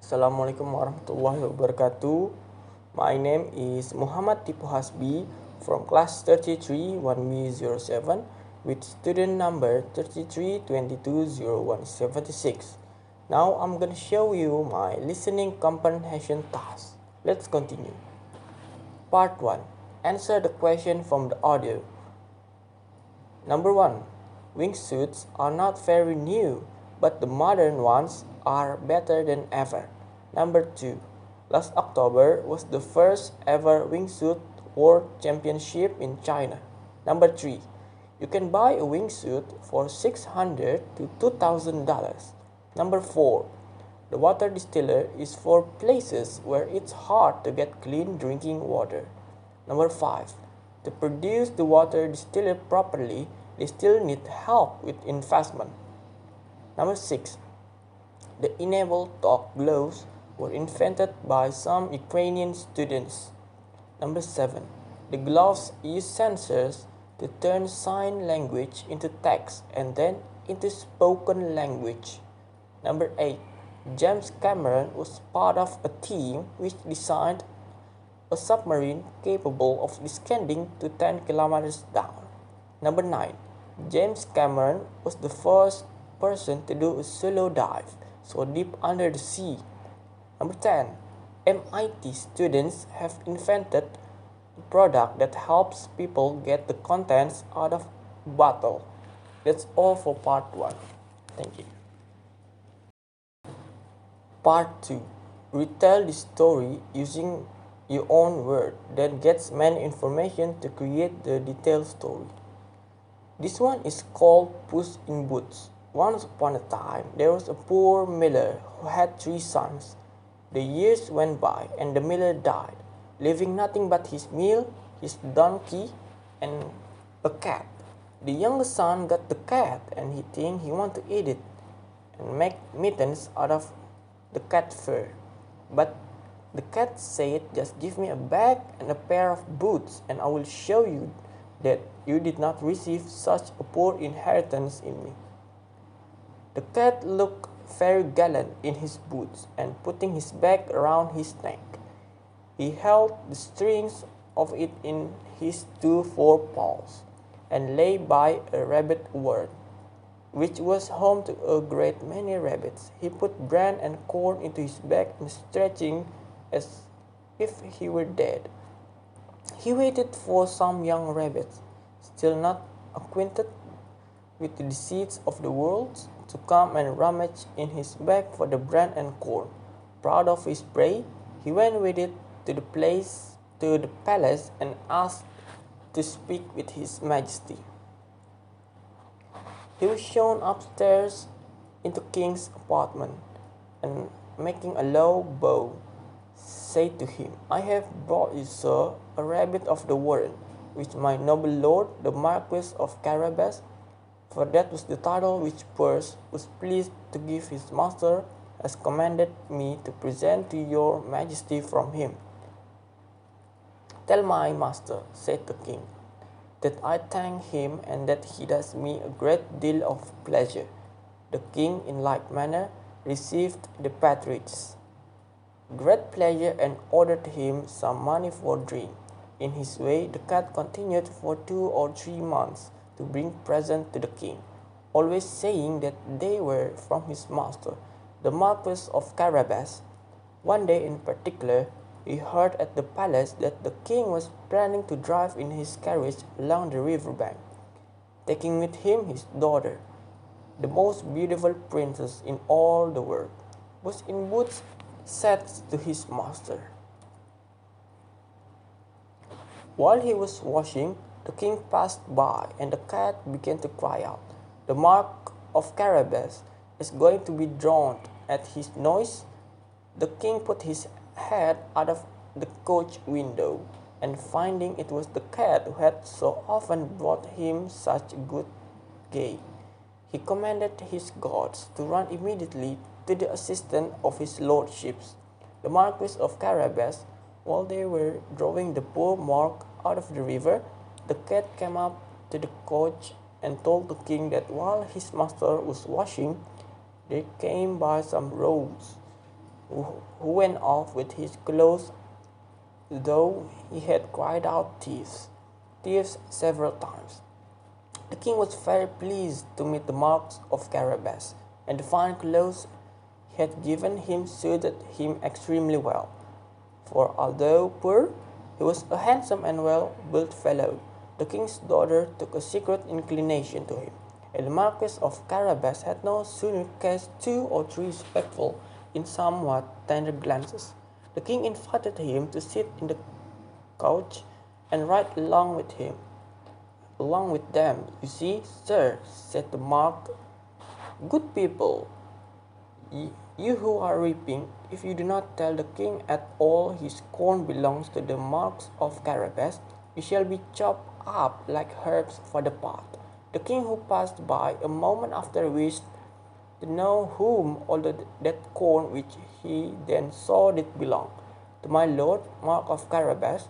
Assalamualaikum warahmatullahi wabarakatuh. My name is Muhammad Dipo Hasbi from class 33 1B07 with student number 33220176. Now I'm gonna show you my listening comprehension task. Let's continue. Part 1. Answer the question from the audio. Number 1. Wingsuits are not very new, but the modern ones are better than ever. Number 2. Last October was the first ever wingsuit world championship in China. Number 3. You can buy a wingsuit for $600 to $2,000. Number 4. The water distiller is for places where it's hard to get clean drinking water. Number 5. To produce the water distilled properly, they still need help with investment. Number 6. The enable talk gloves were invented by some Ukrainian students. Number 7. The gloves use sensors to turn sign language into text and then into spoken language. Number 8. James Cameron was part of a team which designed a submarine capable of descending to 10 kilometers down. Number 9. James Cameron was the first person to do a solo dive so deep under the sea. Number 10. MIT students have invented a product that helps people get the contents out of a bottle. That's all for part 1. Thank you. Part 2. Retell the story using your own word that gets many information to create the detailed story. This one is called Puss in Boots. Once upon a time, there was a poor miller who had 3 sons. The years went by and the miller died, leaving nothing but his mill, his donkey, and a cat. The youngest son got the cat and he think he want to eat it and make mittens out of the cat fur. But the cat said, just give me a bag and a pair of boots and I will show you that you did not receive such a poor inheritance in me. The cat looked very gallant in his boots and putting his bag around his neck. He held the strings of it in his 2 forepaws and lay by a rabbit warren, which was home to a great many rabbits. He put bran and corn into his bag and stretching as if he were dead. He waited for some young rabbits, still not acquainted with the deceits of the world, to come and rummage in his bag for the bran and corn. Proud of his prey, he went with it to the palace and asked to speak with His Majesty. He was shown upstairs into King's apartment and making a low bow, said to him, I have brought you, sir, a rabbit of the warren, which my noble lord, the Marquis of Carabas, for that was the title which Purse was pleased to give his master, has commanded me to present to your majesty from him. Tell my master, said the king, that I thank him and that he does me a great deal of pleasure. The king, in like manner, received the partridge. Great pleasure and ordered him some money for drink. In his way, the cat continued for 2 or 3 months to bring presents to the king, always saying that they were from his master, the Marquis of Carabas. One day in particular, he heard at the palace that the king was planning to drive in his carriage along the river bank, taking with him his daughter, the most beautiful princess in all the world. Puss in Boots said to his master. While he was washing, the king passed by and the cat began to cry out, the Mark of Carabas is going to be drowned. At his noise, the king put his head out of the coach window and finding it was the cat who had so often brought him such good gain, he commanded his guards to run immediately to the assistance of his lordships, the Marquis of Carabas. While they were drawing the poor Mark out of the river, the cat came up to the coach and told the king that while his master was washing, there came by some rogues who went off with his clothes, though he had cried out thieves, thieves several times. The king was very pleased to meet the marks of Carabas, and the fine clothes he had given him suited him extremely well, for although poor, he was a handsome and well-built fellow. The king's daughter took a secret inclination to him, and the Marquis of Carabas had no sooner cast 2 or 3 respectful and somewhat tender glances. The king invited him to sit in the couch and ride along with him. Along with them, you see, sir, said the monk. Good people, you who are reaping, if you do not tell the king at all his corn belongs to the marks of Carabas, you shall be chopped up like herbs for the pot. The king, who passed by a moment after, wished to know whom all that corn which he then saw did belong. To my lord, Mark of Carabas.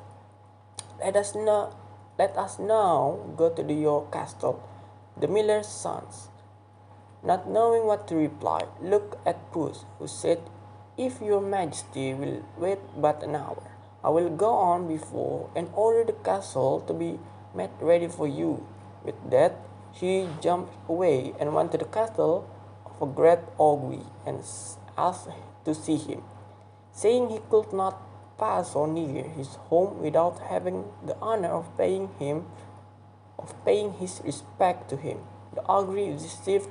Let us now go to your castle. The miller's sons, not knowing what to reply, looked at Puss, who said, If your majesty will wait but an hour, I will go on before and order the castle to be made ready for you. With that, she jumped away and went to the castle of a great ogre and asked to see him, saying he could not pass so near his home without having the honor of paying his respect to him. The ogre received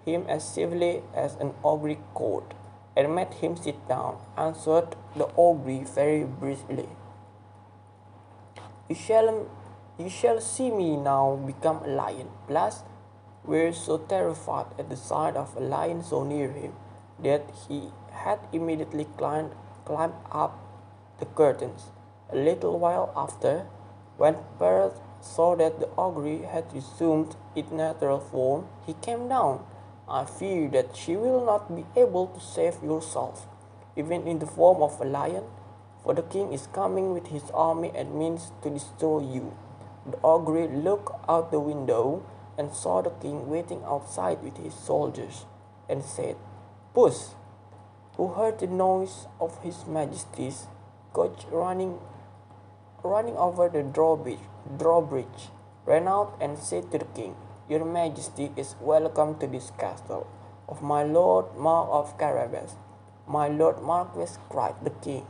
him as civilly as an ogre could, and made him sit down, answered the ogre very briskly. You shall see me now become a lion. Plus, were so terrified at the sight of a lion so near him, that he had immediately climbed up the curtains. A little while after, when Perth saw that the ogre had resumed its natural form, he came down. I fear that she will not be able to save yourself, even in the form of a lion, for the king is coming with his army and means to destroy you. The ogre looked out the window and saw the king waiting outside with his soldiers, and said, Puss, who heard the noise of his majesty's coach running over the drawbridge, ran out and said to the king, Your majesty is welcome to this castle of my lord Mark of Carabas. My lord Marquis, cried the king.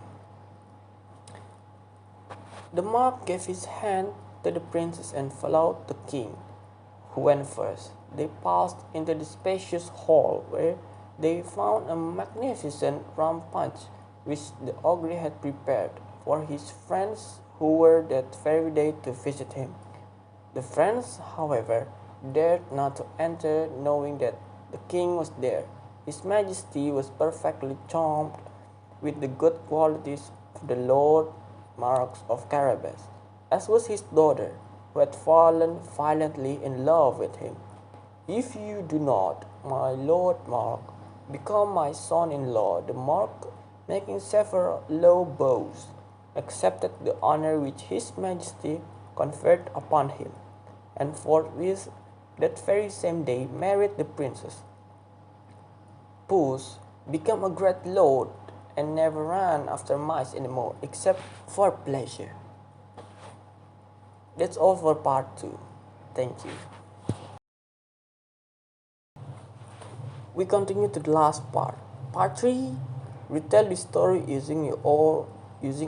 The monk gave his hand to the princess and followed the king, who went first. They passed into the spacious hall, where they found a magnificent rum punch, which the ogre had prepared for his friends who were that very day to visit him. The friends, however, dared not to enter, knowing that the king was there. His majesty was perfectly charmed with the good qualities of the Lord Marks of Carabas, as was his daughter, who had fallen violently in love with him. If you do not, my Lord Mark, become my son-in-law, the monk, making several low bows, accepted the honor which his majesty conferred upon him, and forthwith that very same day married the princess. Puss became a great lord and never ran after mice anymore, except for pleasure. That's all for part 2. Thank you. We continue to the last part. Part 3, we tell the story using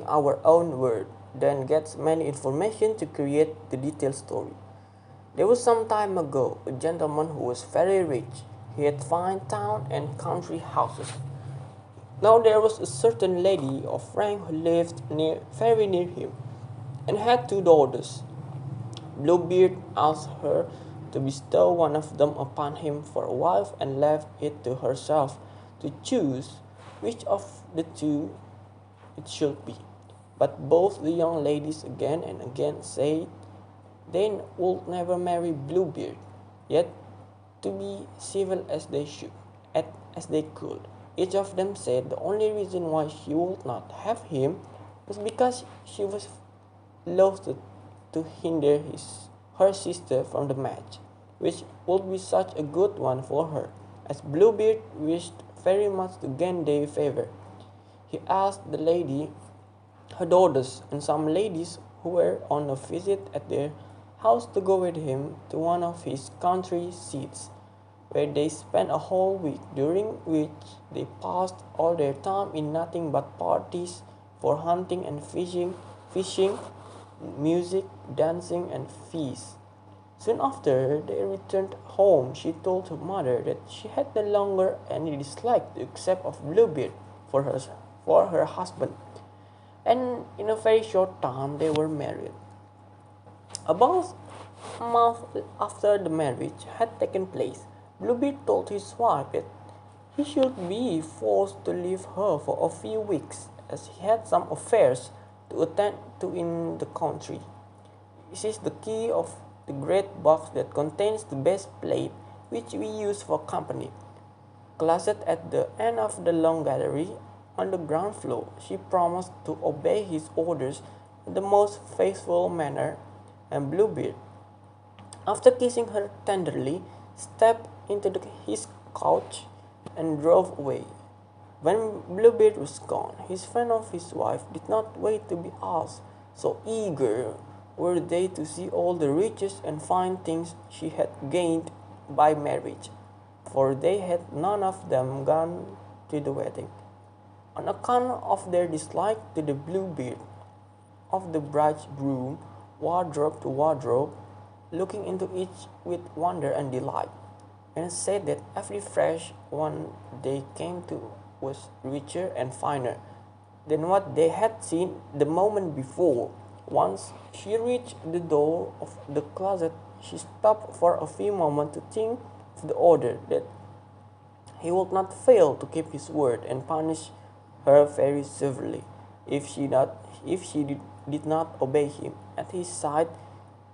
our own word, then gets many information to create the detailed story. There was some time ago a gentleman who was very rich. He had fine town and country houses. Now there was a certain lady of rank who lived very near him, and had 2 daughters. Bluebeard asked her to bestow one of them upon him for a wife, and left it to herself to choose which of the 2 it should be. But both the young ladies again and again said they would never marry Bluebeard, yet to be civil as they could. Each of them said the only reason why she would not have him was because she was loath to hinder her sister from the match, which would be such a good one for her, as Bluebeard wished very much to gain their favor. He asked the lady, her daughters, and some ladies who were on a visit at their house to go with him to one of his country seats, where they spent a whole week, during which they passed all their time in nothing but parties for hunting and fishing, music, dancing, and feasts. Soon after they returned home, she told her mother that she had no longer any dislike to accept of Bluebeard for her husband, and in a very short time they were married. About a month after the marriage had taken place, Bluebeard told his wife that he should be forced to leave her for a few weeks, as he had some affairs to attend to in the country. This is the key of the great box that contains the best plate which we use for company. Closet at the end of the long gallery on the ground floor. She promised to obey his orders in the most faithful manner, and Bluebeard, after kissing her tenderly, stepped into his couch and drove away. When Bluebeard was gone, his friend of his wife did not wait to be asked, so eager were they to see all the riches and fine things she had gained by marriage, for they had none of them gone to the wedding. On account of their dislike to the Bluebeard of the bridegroom, wardrobe to wardrobe, looking into each with wonder and delight, and said that every fresh one they came to was richer and finer than what they had seen the moment before. Once she reached the door of the closet, she stopped for a few moments to think of the order that he would not fail to keep his word and punish her very severely if she did not obey him. At his side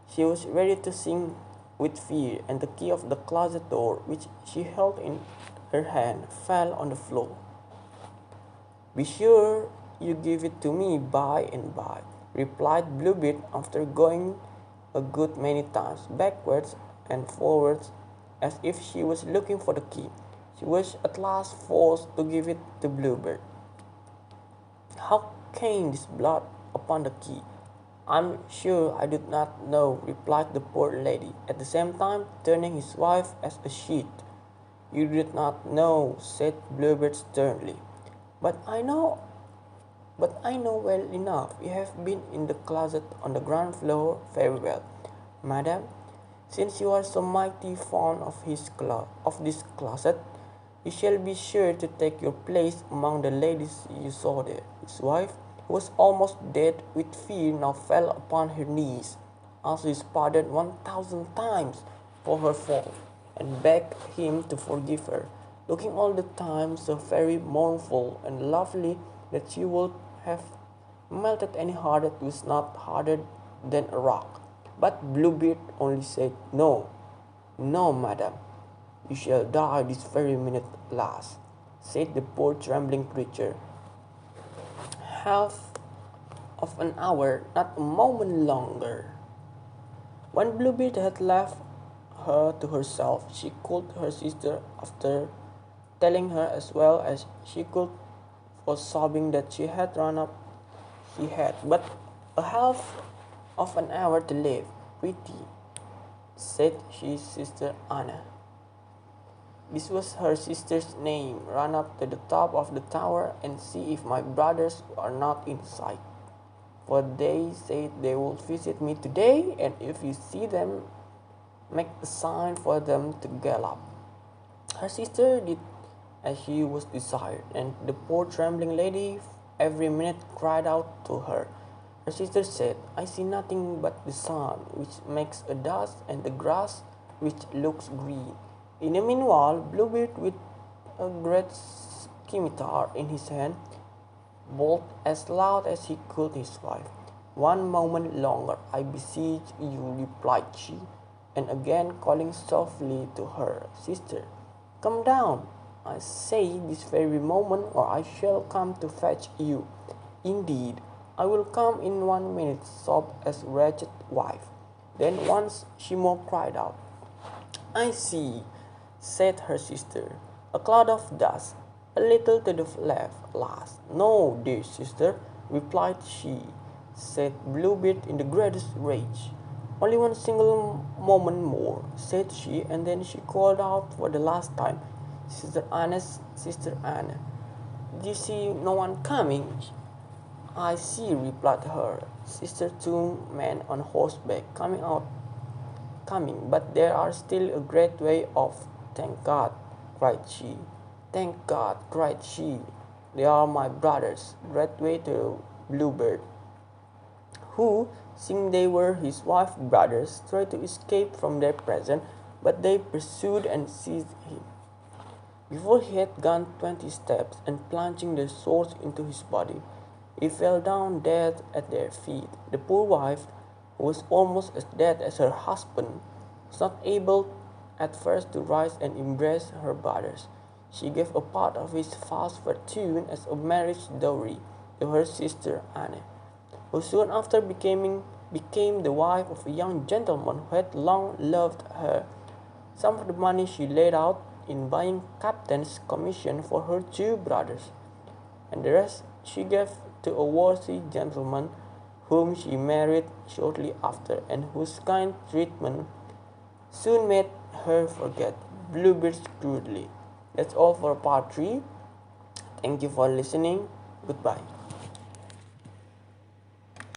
she was ready to sink with fear, and the key of the closet door, which she held in her hand, fell on the floor. "Be sure you give it to me by and by," replied Bluebeard, after going a good many times backwards and forwards as if she was looking for the key. She was at last forced to give it to Bluebeard. "How came this blood upon the key?" "I'm sure I do not know," replied the poor lady, at the same time turning his wife as a sheet. "You do not know," said Bluebeard sternly. But I know well enough. You have been in the closet on the ground floor very well, madam. Since you are so mighty fond of this closet, you shall be sure to take your place among the ladies you saw there." His wife, who was almost dead with fear, now fell upon her knees, asked his pardon 1,000 times for her fault, and begged him to forgive her, looking all the time so very mournful and lovely that she would have melted any heart that was not harder than a rock. But Bluebeard only said, "No, no, madam, you shall die this very minute last," said the poor trembling creature. Half of an hour, not a moment longer. When Bluebeard had left her to herself, she called her sister, after telling her as well as she could for sobbing that she had run up. She had but a half of an hour to live. "Pretty," said his sister Anna. This was her sister's name. "Run up to the top of the tower and see if my brothers are not in sight, for they said they will visit me today, and if you see them, make a sign for them to gallop." Her sister did as she was desired, and the poor trembling lady every minute cried out to her. Her sister said, "I see nothing but the sun, which makes a dust, and the grass, which looks green." In the meanwhile, Bluebeard, with a great scimitar in his hand, bawled as loud as he could his wife. "One moment longer, I beseech you," replied she, and again calling softly to her sister, "Come down, I say, this very moment, or I shall come to fetch you." "Indeed, I will come in 1 minute," sobbed a wretched wife. Then once she more cried out. "I see," said her sister, "a cloud of dust. A little to the left, alas. No, dear sister, replied she, said Bluebeard in the greatest rage. Only one single moment more, said she, and then she called out for the last time, Sister Anna, Sister Anna. Do you see no one coming? I see, replied her sister, two men on horseback coming, but there are still a great way off. Thank God, cried she. Thank God, cried she. They are my brothers, great way to Bluebird, who, seeing they were his wife's brothers, tried to escape from their presence, but they pursued and seized him. Before he had gone 20 steps, and plunging their swords into his body, he fell down dead at their feet. The poor wife, who was almost as dead as her husband, was not able at first to rise and embrace her brothers. She gave a part of his vast fortune as a marriage dowry to her sister Anne, who soon after became the wife of a young gentleman who had long loved her. Some of the money she laid out in buying captain's commission for her two brothers, and the rest she gave to a worthy gentleman whom she married shortly after, and whose kind treatment soon made her forget Bluebeard's crudely. That's all for part 3. Thank you for listening. Goodbye.